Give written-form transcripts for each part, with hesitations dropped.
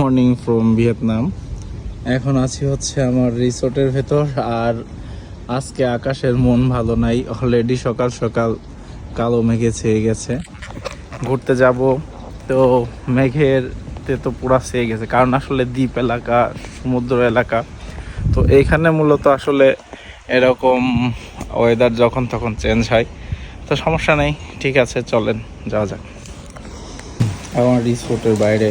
Morning from Vietnam. এখন আছি হচ্ছে আমার রিসোর্টের ভেতর। আর আজকে আকাশের মন ভালো নাই, অলরেডি সকাল সকাল কালো মেঘে ছেয়ে গেছে। ঘুরতে যাব তো মেঘের তো পুরা ছেয়ে গেছে, কারণ আসলে দ্বীপ এলাকা, সমুদ্র এলাকা, তো এইখানে মূলত আসলে এরকম ওয়েদার যখন তখন চেঞ্জ হয়। তো সমস্যা নেই, ঠিক আছে, চলেন যাওয়া যাক। আমার রিসোর্টের বাইরে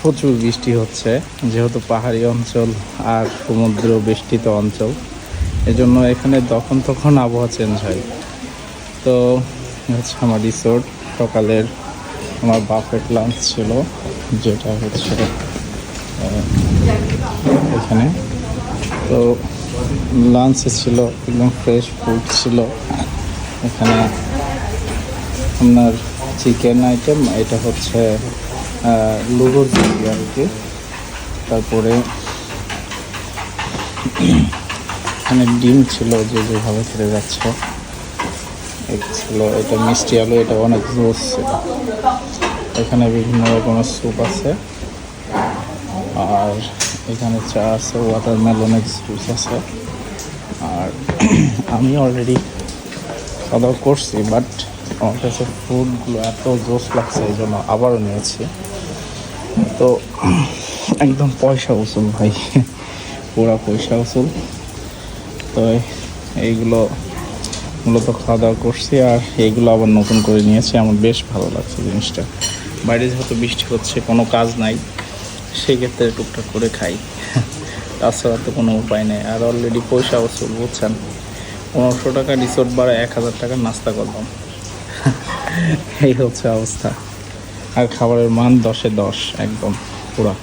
প্রচুর বৃষ্টি হচ্ছে, যেহেতু পাহাড়ি অঞ্চল আর সমুদ্র বেষ্টিত অঞ্চল, এজন্য এখানে তখন তখন আবহাওয়া চেঞ্জ হয়। তো হচ্ছে আমার রিসোর্ট। সকালের আমার বাফেট লাঞ্চ ছিল, যেটা হচ্ছে এখানে। তো লাঞ্চে ছিল একদম ফ্রেশ ফুড ছিল এখানে। আপনার চিকেন আইটেম, এটা হচ্ছে লুগোর চিংড়ি আর কি। তারপরে এখানে ডিম ছিল, যে যেভাবে খেতে যাচ্ছে। এটা ছিল, এটা মিষ্টি আলু, এটা অনেক জোস ছিল। এখানে বিভিন্ন রকমের স্যুপ আছে, আর এখানে চা আছে, ওয়াটারমেলনের জুস আছে। আর আমি অলরেডি খাওয়া দাওয়া করছি, বাট আমার কাছে ফুডগুলো এত জোস লাগছে, এই জন্য আবারও নিয়েছি। তো একদম পয়সা উসুল ভাই, পুরা পয়সা উসুল। তো এইগুলো মূলত খাওয়া দাওয়া করছি, আর এইগুলো আবার নতুন করে নিয়েছি। আমার বেশ ভালো লাগছে জিনিসটা। বাইরে যেহেতু বৃষ্টি হচ্ছে, কোনো কাজ নাই, সেক্ষেত্রে টুকটাক করে খাই, তাছাড়া তো কোনো উপায় নেই। আর অলরেডি পয়সা উসুল, বুঝছেন। 1500 টাকা রিসোর্ট ভাড়া, 1000 টাকার নাস্তা করলাম। এই হচ্ছে অবস্থা। আর খাবারের মান 10-এ 10 একদম পুরা।